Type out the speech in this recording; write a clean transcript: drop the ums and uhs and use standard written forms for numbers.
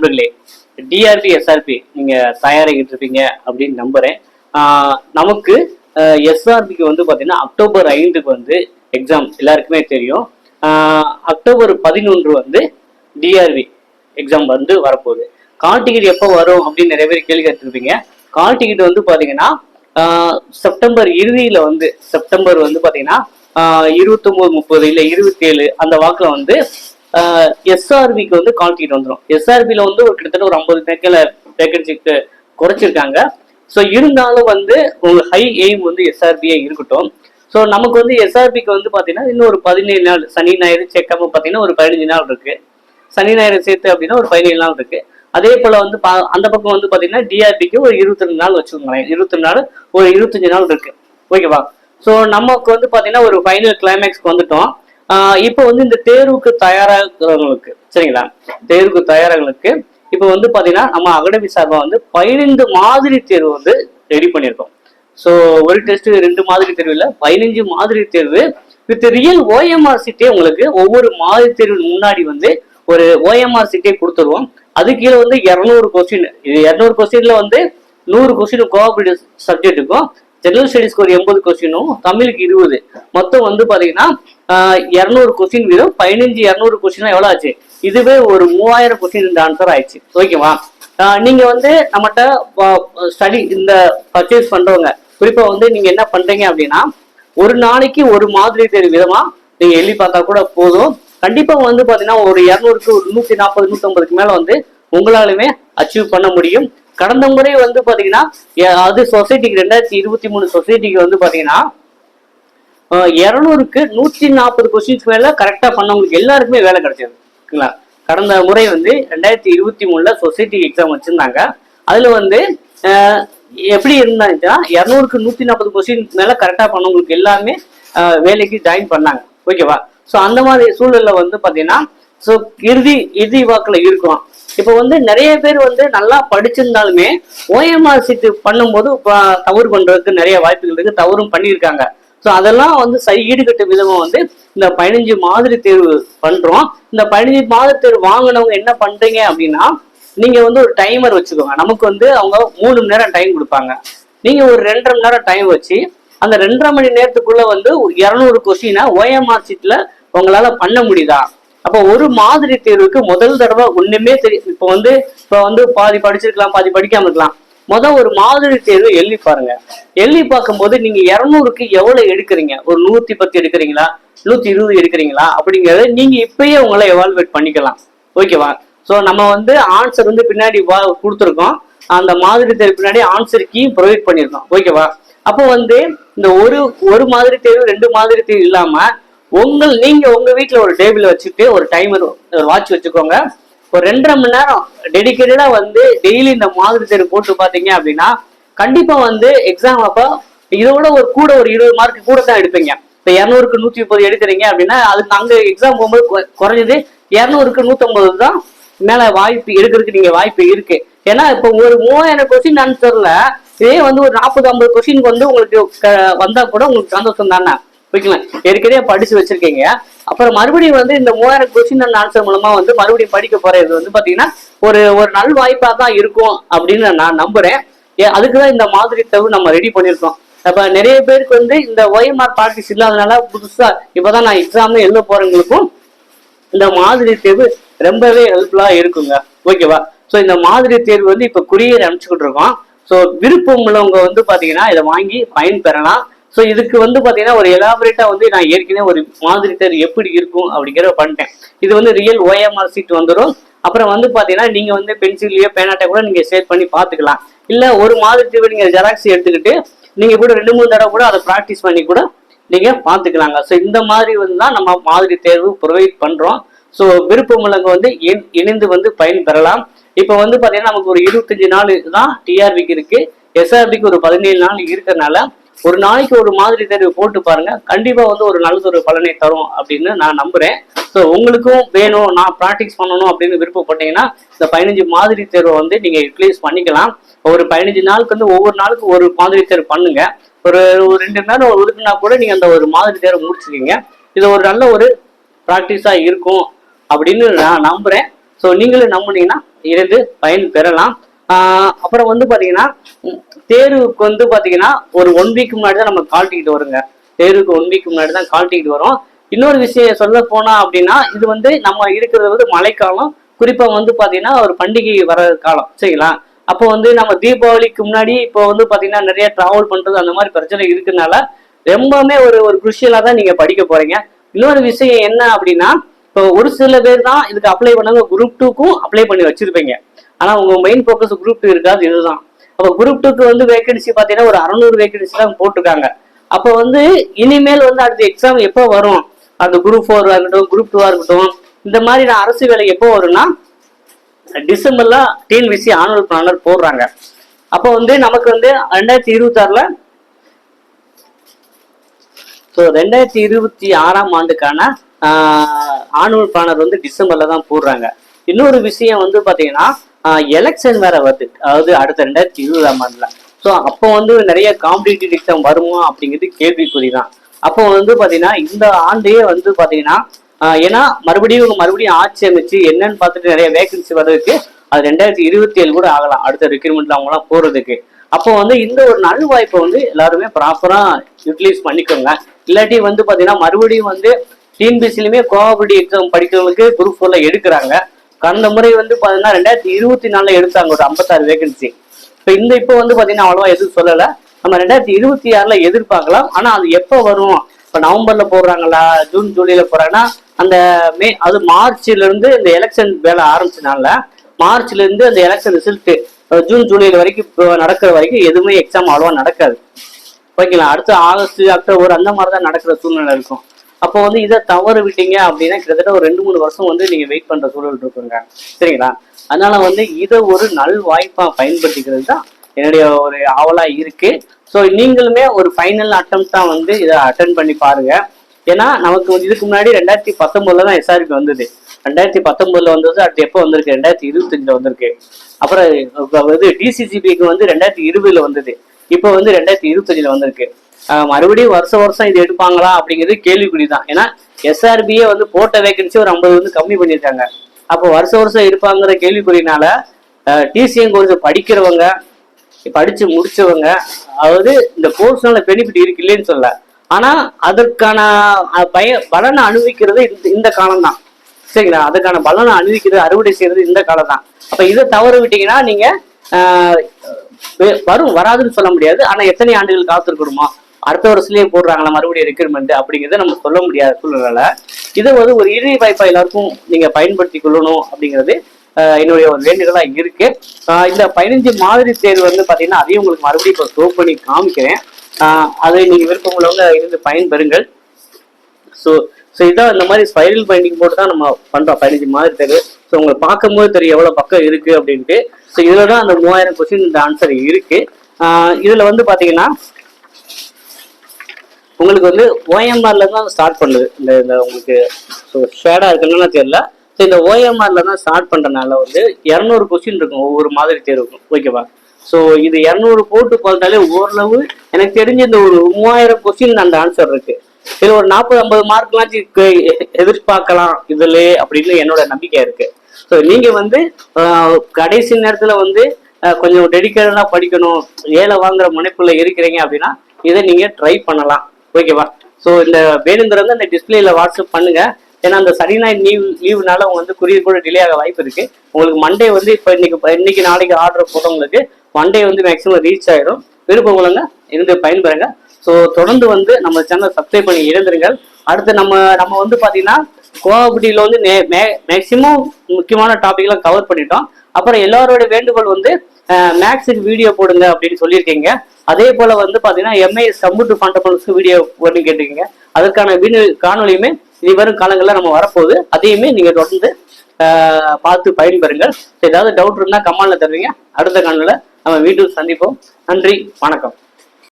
நண்பர்களே, TRP SRP நீங்க தயாராகிட்டு இருப்பீங்க அப்படின்னு நம்புறேன். நமக்கு எஸ்ஆர்பிக்கு வந்து பாத்தீங்கன்னா அக்டோபர் 5க்கு வந்து எக்ஸாம் எல்லாருக்குமே தெரியும். அக்டோபர் 11 வந்து டிஆர்பி எக்ஸாம் வந்து வரப்போகுது. கால் டிக்கெட் எப்போ வரும் அப்படின்னு நிறைய பேர் கேள்வி கேட்டிருப்பீங்க. கால் டிக்கெட் வந்து பாத்தீங்கன்னா செப்டம்பர் இறுதியில வந்து செப்டம்பர் வந்து பாத்தீங்கன்னா 29, 30 இல்ல 27 அந்த வாக்குல வந்து எஸ்ஆர்பிக்கு வந்து கால் டிக்கெட் வந்துடும். எஸ்ஆர்பில வந்து ஒரு கிட்டத்தட்ட ஒரு 50 வேகன்சிக்கு குறைச்சிருக்காங்க. ஸோ இருந்தாலும் வந்து உங்க ஹை எய்ம் வந்து எஸ்ஆர்பியே இருக்கட்டும். ஸோ நமக்கு வந்து எஸ்ஆர்பிக்கு வந்து பாத்தீங்கன்னா இன்னும் ஒரு 17 நாள், சனி ஞாயிறு சேர்க்காம பாத்தீங்கன்னா ஒரு 15 நாள் இருக்கு. சனி ஞாயிறு சேர்த்து அப்படின்னா ஒரு 17 நாள் இருக்கு. அதே போல வந்து அந்த பக்கம் வந்து பாத்தீங்கன்னா டிஆர்பிக்கு ஒரு 22 நாள் வச்சுக்கோங்களேன். 22 நாள், ஒரு 25 நாள் இருக்கு. ஓகேவா? ஸோ நமக்கு வந்து பாத்தீங்கன்னா ஒரு ஃபைனல் கிளைமேக்ஸ்க்கு வந்துட்டோம். இப்போ வந்து இந்த தேர்வுக்கு தயாராகிறவங்களுக்கு, சரிங்களா, தேர்வுக்கு தயாராகிறவங்களுக்கு இப்போ வந்து பாத்தீங்கன்னா நம்ம அகாடமி சார்பா வந்து 15 மாதிரி தேர்வு வந்து ரெடி பண்ணியிருக்கோம். ஸோ ஒரு டெஸ்ட் 2 மாதிரி தேர்வு இல்லை, 15 மாதிரி தேர்வு வித் ரியல் ஓஎம்ஆர் சீட்டே உங்களுக்கு ஒவ்வொரு மாதிரி தேர்வு முன்னாடி வந்து ஒரு ஓஎம்ஆர் சீட்டே கொடுத்துருவோம். அது கீழே வந்து 200 கொஸ்டின். இது 200 கொஸ்டின்ல வந்து 100 கொஸ்டின் கோஆபரேட்டிவ் சப்ஜெக்ட்டுக்கும், ஜெனரல் ஸ்டடீஸ்க்கு ஒரு 80 கொஸ்டினும், தமிழுக்கு 20, மொத்தம் வந்து பாத்தீங்கன்னா 200 கொஸ்டின் வீதம். 15 200 கொஸ்டின் எவ்வளவு ஆச்சு? இதுவே ஒரு 3000 கொஸ்டின் இந்த ஆன்சர் ஆயிடுச்சு. ஓகேவா? நீங்க வந்து நம்மகிட்ட ஸ்டடி இந்த பர்ச்சேஸ் பண்றவங்க குறிப்பா வந்து நீங்க என்ன பண்றீங்க அப்படின்னா, ஒரு நாளைக்கு ஒரு மாதிரி தேர்வு விதமா நீங்க எழுதி பார்த்தா கூட போதும். கண்டிப்பா வந்து பாத்தீங்கன்னா ஒரு 200க்கு ஒரு 140 150க்கு மேல வந்து உங்களாலுமே அச்சீவ் பண்ண முடியும். கடந்த முறை வந்து பாத்தீங்கன்னா அது சொசைட்டிக்கு 2023 சொசைட்டிக்கு வந்து பாத்தீங்கன்னா 200க்கு 140 கொஸ்டின்ஸ் மேல கரெக்டா பண்ணவங்களுக்கு எல்லாருக்குமே வேலை கிடைச்சது. ஓகேங்களா? கடந்த முறை வந்து 2023ல சொசைட்டி எக்ஸாம் வச்சிருந்தாங்க. அதுல வந்து எப்படி இருந்தாச்சுன்னா 200க்கு 140 கொஸ்டின் மேல கரெக்டா பண்ணவங்களுக்கு எல்லாருமே வேலைக்கு ஜாயின் பண்ணாங்க. ஓகேவா? ஸோ அந்த மாதிரி சூழல்ல வந்து பாத்தீங்கன்னா ஸோ இறுதி வாக்குல இருக்கும். இப்போ வந்து நிறைய பேர் வந்து நல்லா படிச்சிருந்தாலுமே ஓஎம்ஆர் சீட்டு பண்ணும்போது தவறு பண்றதுக்கு நிறைய வாய்ப்புகள் இருக்கு, தவறும் பண்ணியிருக்காங்க. ஸோ அதெல்லாம் வந்து ஈடுகட்ட விதமா வந்து இந்த 15 மாதிரி தேர்வு பண்றோம். இந்த 15 மாதிரி தேர்வு வாங்கினவங்க என்ன பண்றீங்க அப்படின்னா, நீங்க வந்து ஒரு டைமர் வச்சுக்கோங்க. நமக்கு வந்து அவங்க 3 மணி நேரம் டைம் கொடுப்பாங்க. நீங்க ஒரு 2.5 மணி நேரம் டைம் வச்சு அந்த 2.5 மணி நேரத்துக்குள்ள வந்து 200 கொஸ்டினை ஓஎம்ஆர் சீட்ல உங்களால பண்ண முடியுதா? அப்போ ஒரு மாதிரி தேர்வுக்கு முதல் தடவை ஒண்ணுமே தெரியும். இப்போ வந்து பாதி படிச்சிருக்கலாம், பாதி படிக்காம இருக்கலாம். ஒரு மாதிரி தேர்வு எழுதி பாருங்க. எழுதி பார்க்கும்போது நீங்க 200க்கு எவ்வளவு எடுக்கிறீங்க, ஒரு 110 எடுக்கிறீங்களா, 120 எடுக்கிறீங்களா அப்படிங்கறத நீங்க இப்பயே உங்களை எவால்வேட் பண்ணிக்கலாம். ஓகேவா? ஸோ நம்ம வந்து ஆன்சர் வந்து பின்னாடி கொடுத்துருக்கோம். அந்த மாதிரி தேர்வு பின்னாடி ஆன்சர் கீ ப்ரொவைட் பண்ணியிருக்கோம். ஓகேவா? அப்போ வந்து இந்த ஒரு மாதிரி தேர்வு 2 மாதிரி தேர்வு இல்லாம நீங்க உங்க வீட்டுல ஒரு டேபிள் வச்சுட்டு ஒரு டைமர் வாட்ச் வச்சுக்கோங்க. ஒரு 2.5 மணி நேரம் டெடிக்கேட்டடா வந்து டெய்லி இந்த மாதிரி தேர்வு போட்டு பாத்தீங்க அப்படின்னா கண்டிப்பா வந்து எக்ஸாம் அப்ப இதோட ஒரு 20 மார்க் கூட தான் எடுப்பீங்க. இப்ப 200க்கு 130 எடுக்கிறீங்க அப்படின்னா அதுக்கு அங்க எக்ஸாம் போகும்போது குறைஞ்சது 200க்கு 150 தான் மேல வாய்ப்பு எடுக்கிறதுக்கு நீங்க வாய்ப்பு இருக்கு. ஏன்னா இப்ப ஒரு 3000 கொஸ்டின் ஆன்சர்ல இதே வந்து ஒரு 40-50 கொஸ்டின் வந்து உங்களுக்கு வந்தா கூட உங்களுக்கு சந்தோஷம் தானே? ஓகேங்களா? ஏற்கனவே படிச்சு வச்சிருக்கீங்க. அப்புறம் மறுபடியும் வந்து இந்த 3000 கொஸ்டின் ஆன்சர் மூலமா வந்து மறுபடியும் படிக்க போறது வந்து பாத்தீங்கன்னா ஒரு நல் வாய்ப்பா தான் இருக்கும் அப்படின்னு நான் நம்புறேன். அதுக்குதான் இந்த மாதிரி தேர்வு நம்ம ரெடி பண்ணிருக்கோம். அப்ப நிறைய பேருக்கு வந்து இந்த ஓஎம்ஆர் ப்ராக்டிஸ் இல்லாதனால புதுசா இப்பதான் நான் எக்ஸாம் எழுத போறவங்களுக்கும் இந்த மாதிரி தேர்வு ரொம்பவே ஹெல்ப்ஃபுல்லா இருக்குங்க. ஓகேவா? ஸோ இந்த மாதிரி தேர்வு வந்து இப்ப குரியர் அனுப்பிச்சுக்கிட்டு இருக்கோம். ஸோ விருப்பம் உள்ளவங்க வந்து பாத்தீங்கன்னா இதை வாங்கி பயன் பெறலாம். ஸோ இதுக்கு வந்து பாத்தீங்கன்னா ஒரு எலாபரேட்டா வந்து நான் ஏற்கனவே ஒரு மாதிரி தேர்வு எப்படி இருக்கும் அப்படிங்கிறத பண்ணிட்டேன். இது வந்து ரியல் ஓஎம்ஆர் சீட் வந்துடும். அப்புறம் வந்து பாத்தீங்கன்னா நீங்க வந்து பென்சில்லையோ பேனாட்டை கூட நீங்க சேவ் பண்ணி பாத்துக்கலாம். இல்ல ஒரு மாதிரி தேர்வு நீங்க ஜெராக்ஸ் எடுத்துக்கிட்டு நீங்க கூட 2-3 தடவை கூட அதை ப்ராக்டிஸ் பண்ணி கூட நீங்க பாத்துக்கலாங்க. ஸோ இந்த மாதிரி வந்து தான் நம்ம மாதிரி தேர்வு ப்ரொவைட் பண்றோம். ஸோ விருப்பம் உள்ளவங்க வந்து இணைந்து வந்து பயன் பெறலாம். இப்ப வந்து பாத்தீங்கன்னா நமக்கு ஒரு 25 நாள் தான் டிஆர்பிக்கு இருக்கு. எஸ்ஆர்பிக்கு ஒரு 17 நாள் இருக்கிறதுனால ஒரு நாளைக்கு ஒரு மாதிரி தேர்வு போட்டு பாருங்க. கண்டிப்பா வந்து ஒரு நல்லதொரு பலனை தரும் அப்படின்னு நான் நம்புறேன். ஸோ உங்களுக்கும் வேணும், நான் ப்ராக்டிஸ் பண்ணணும் அப்படின்னு விருப்பப்பட்டீங்கன்னா இந்த 15 மாதிரி தேர்வை வந்து நீங்க யூட்டிலைஸ் பண்ணிக்கலாம். ஒரு 15 நாளுக்கு வந்து ஒவ்வொரு நாளுக்கு ஒரு மாதிரி தேர்வு பண்ணுங்க. ஒரு 2 மணி நேரம் ஒதுக்குனா கூட நீங்க அந்த ஒரு மாதிரி தேர்வு முடிச்சுக்கீங்க. இது ஒரு நல்ல ஒரு ப்ராக்டிஸா இருக்கும் அப்படின்னு நான் நம்புறேன். ஸோ நீங்களும் நம்புனீங்கன்னா இருந்து பயன் பெறலாம். அப்புறம் வந்து பாத்தீங்கன்னா தேர்வுக்கு வந்து பாத்தீங்கன்னா ஒரு 1 வீக் முன்னாடி தான் நம்ம கால் டிக்கெட் வருங்க. தேர்வுக்கு 1 வீக் முன்னாடி தான் கால் டிக்கெட் வரும். இன்னொரு விஷயம் சொல்ல போனா அப்படின்னா, இது வந்து நம்ம இருக்கிறது வந்து மழைக்காலம். குறிப்பா வந்து பாத்தீங்கன்னா ஒரு பண்டிகை வர காலம், சரிங்களா? அப்போ வந்து நம்ம தீபாவளிக்கு முன்னாடி இப்போ வந்து பாத்தீங்கன்னா நிறைய டிராவல் பண்றது அந்த மாதிரி பிரச்சனை இருக்குனால ரொம்பவுமே ஒரு ஒரு குருஷியலா தான் நீங்க படிக்க போறீங்க. இன்னொரு விஷயம் என்ன அப்படின்னா, இப்போ ஒரு சில பேர் தான் இதுக்கு அப்ளை பண்ணாங்க, குரூப் 2க்கும் அப்ளை பண்ணி வச்சிருப்பீங்க. ஆனா உங்க மெயின் ஃபோக்கஸ் குரூப் 2 இருக்காது, இதுதான். அப்போ குரூப் 2க்கு வந்து வேகன்சி பாத்தீங்கன்னா ஒரு 600 வேகன்சி தான் போட்டிருக்காங்க. அப்போ வந்து இனிமேல் வந்து அடுத்த எக்ஸாம் எப்போ வரும், அந்த குரூப் 4 இருக்கட்டும், குரூப் 2 இருக்கட்டும், இந்த மாதிரி அரசு வேலை எப்போ வரும்னா டிசம்பர்ல டிஎன்பிஎஸ்சி ஆனுவல் பிளானர் போடுறாங்க. அப்போ வந்து நமக்கு வந்து 2026ல 2026ஆம் ஆண்டுக்கான ஆனுவல் பிளானர் வந்து டிசம்பர்ல தான் போடுறாங்க. இன்னொரு விஷயம் வந்து பாத்தீங்கன்னா எலெக்ஷன் வேற வருது, அதாவது அடுத்த 2020ஆம் ஆண்டுல. ஸோ அப்போ வந்து நிறைய காம்படிட்டிவ் எக்ஸாம் வருமா அப்படிங்கிறது கேள்விக்குறிதான். அப்போ வந்து பாத்தீங்கன்னா இந்த ஆண்டையே வந்து பாத்தீங்கன்னா ஏன்னா மறுபடியும் ஆட்சி அமைச்சு என்னன்னு பார்த்துட்டு நிறைய வேகன்சி வர்றதுக்கு அது 2027 கூட ஆகலாம், அடுத்த ரெக்ரூட்மெண்ட்ல அவங்க எல்லாம் போறதுக்கு. அப்போ வந்து இந்த ஒரு நல் வாய்ப்பை வந்து எல்லாருமே ப்ராப்பரா யூட்டிலைஸ் பண்ணிக்கோங்க. இல்லாட்டி வந்து பாத்தீங்கன்னா மறுபடியும் வந்து டிஎன்பிஎஸ்சிலுமே கோஆபரேட்டிவ் எக்ஸாம் படிக்கிறவங்களுக்கு குரூப் 4ல எடுக்கிறாங்க. கடந்த முறை வந்து பாத்தீங்கன்னா 2024ல எடுத்தாங்க ஒரு 56 வேகன்சி. இப்போ வந்து பாத்தீங்கன்னா அவ்வளவா எதுவும் சொல்லலை. நம்ம 2026ல எதிர்பார்க்கலாம். ஆனா அது எப்போ வரும், இப்போ நவம்பர்ல போடுறாங்களா, ஜூன் ஜூலைல போறாங்கன்னா அந்த அது மார்ச்ல இருந்து இந்த எலெக்ஷன் வேலை ஆரம்பிச்சனால மார்ச்ல இருந்து அந்த எலெக்ஷன் ரிசல்ட் ஜூன் ஜூலைல வரைக்கும் நடக்கிற வரைக்கும் எதுவுமே எக்ஸாம் அவ்வளவா நடக்காது. ஓகேங்களா? அடுத்து ஆகஸ்ட் அக்டோபர் அந்த மாதிரி தான் நடக்கிற சூழ்நிலை இருக்கும். அப்போ வந்து இதை தவறு விட்டீங்க அப்படின்னா கிட்டத்தட்ட ஒரு 2-3 வருஷம் வந்து நீங்க வெயிட் பண்ற சூழல் இருக்குங்க, சரிங்களா? அதனால வந்து இதை ஒரு நல் வாய்ப்பா பயன்படுத்திக்கிறது தான் என்னுடைய ஒரு ஆவலா இருக்கு. ஸோ நீங்களுமே ஒரு ஃபைனல் அட்டம்ப்டா வந்து இதை அட்டன் பண்ணி பாருங்க. ஏன்னா நமக்கு இதுக்கு முன்னாடி 2019ல தான் எஸ்ஆர்பி வந்தது. 2019ல வந்தது, அடுத்து எப்போ வந்திருக்கு, 2025ல வந்திருக்கு. அப்புறம் இது டிசிசிபிக்கு வந்து 2020ல வந்தது, இப்போ வந்து 2025ல வந்திருக்கு. மறுபடியும் வருஷம் இது எடுப்பாங்களா அப்படிங்கிறது கேள்விக்குறிதான். ஏன்னா எஸ்ஆர்பியே வந்து போட்ட வேகன்சி ஒரு 50 வந்து கம்மி பண்ணியிருக்காங்க. அப்போ வருஷம் எடுப்பாங்கிற கேள்விக்குறினால டிசிஎம் கொஞ்சம் படிக்கிறவங்க, படிச்சு முடிச்சவங்க, அதாவது இந்த கோர்ஸ்னால பெனிஃபிட் இருக்கு இல்லைன்னு சொல்ல, ஆனா அதற்கான பலனை அனுபவிக்கிறது இந்த காலம் தான், சரிங்களா? அதுக்கான பலனை அனுபவிக்கிறது, அறுவடை செய்யறது இந்த காலம் தான். அப்ப இதை தவறு விட்டீங்கன்னா நீங்க வராதுன்னு சொல்ல முடியாது. ஆனா எத்தனை ஆண்டுகள் காத்திருக்கணுமா, அடுத்த வருஷத்துலயே போடுறாங்களா மறுபடியும் ரெக்ரூட்மெண்ட் அப்படிங்கிறத நம்ம சொல்ல முடியாத சூழ்நிலை. இதை வந்து ஒரு இறுதி வாய்ப்பா எல்லாருக்கும் நீங்க பயன்படுத்தி கொள்ளணும் அப்படிங்கிறது என்னுடைய ஒரு வேண்டுதலா இருக்கு. இந்த 15 மாதிரி தேர்வு வந்து பாத்தீங்கன்னா அதையும் உங்களுக்கு மறுபடியும் இப்போ ஸ்டோப் பண்ணி காமிக்கிறேன். அதை நீங்க விருப்பமுள்ளவங்க இருந்து பயன்பெறுங்கள். ஸோ இதான் இந்த மாதிரி ஸ்பைரல் பைண்டிங் போட்டு தான் நம்ம பண்றோம் 15 மாதிரி தேர்வு. ஸோ உங்களுக்கு பார்க்கும்போது தெரியும் எவ்வளவு பக்கம் இருக்கு அப்படின்ட்டு. ஸோ இதுல தான் அந்த 3000 கொஸ்டின் இந்த ஆன்சர் இருக்கு. இதுல வந்து பாத்தீங்கன்னா உங்களுக்கு வந்து ஓஎம்ஆர்ல தான் ஸ்டார்ட் பண்ணுது. இந்த உங்களுக்கு ஷேடா இருக்குன்னு தெரியல. ஸோ இந்த ஓஎம்ஆர்ல தான் ஸ்டார்ட் பண்றதுனால வந்து 200 கொஸ்டின் இருக்கும் ஒவ்வொரு மாதிரி தேர்வுக்கும், ஓகேவா? ஸோ இது 200 போட்டு பார்த்தாலே ஓரளவு எனக்கு தெரிஞ்ச இந்த ஒரு 3000 கொஸ்டின் அந்த ஆன்சர் இருக்கு. இதுல ஒரு 40-50 மார்க்லாம் எதிர்பார்க்கலாம் இதுல அப்படின்னு என்னோட நம்பிக்கை இருக்கு. ஸோ நீங்க வந்து கடைசி நேரத்துல வந்து கொஞ்சம் டெடிக்கேட்டடா படிக்கணும், ஏழை வாங்குற முனைப்புல இருக்கிறீங்க அப்படின்னா இதை நீங்க ட்ரை பண்ணலாம், ஓகேவா? ஸோ இந்த வேணுங்கிறத இந்த டிஸ்பிளேல வாட்ஸ்அப் பண்ணுங்க. ஏன்னா அந்த சனி ஞாயிறு லீவுனால அவங்க வந்து கொரியர் கூட டிலே ஆக வாய்ப்பு இருக்கு. உங்களுக்கு மண்டே வந்து இப்போ இன்னைக்கு நாளைக்கு ஆர்டர் போட்டவங்களுக்கு மண்டே வந்து மேக்ஸிமம் ரீச் ஆயிடும். விருப்பம் உள்ளவங்க இருந்து பயன்பெறுங்க. ஸோ தொடர்ந்து வந்து நம்ம சேனல் சப்ஸ்கிரைப் பண்ணி இருந்துருங்கள். அடுத்து நம்ம வந்து பாத்தீங்கன்னா கோஆபரேட்டிவ்ல வந்து மேக்சிமம் முக்கியமான டாபிக்லாம் கவர் பண்ணிட்டோம். அப்புறம் எல்லாரோட வேண்டுகோள் வந்து மேக்ஸுக்கு வீடியோ போடுங்க அப்படின்னு சொல்லியிருக்கீங்க. அதே போல வந்து பாத்தீங்கன்னா எம்ஐஎஸ் கம்ப்யூட்டர் ஃபண்டமெண்டல்ஸ்க்கு வீடியோ போட்டு கேட்டிருக்கீங்க. அதற்கான காணொலியுமே இனி வரும் காலங்களில் நம்ம வரப்போகுது. அதையுமே நீங்க தொடர்ந்து பார்த்து பயன்பெறுங்கள். ஏதாவது டவுட் இருந்தால் கமெண்ட்ல தருவீங்க. அடுத்த காணொலியில் நம்ம வீட்டில் சந்திப்போம். நன்றி, வணக்கம்.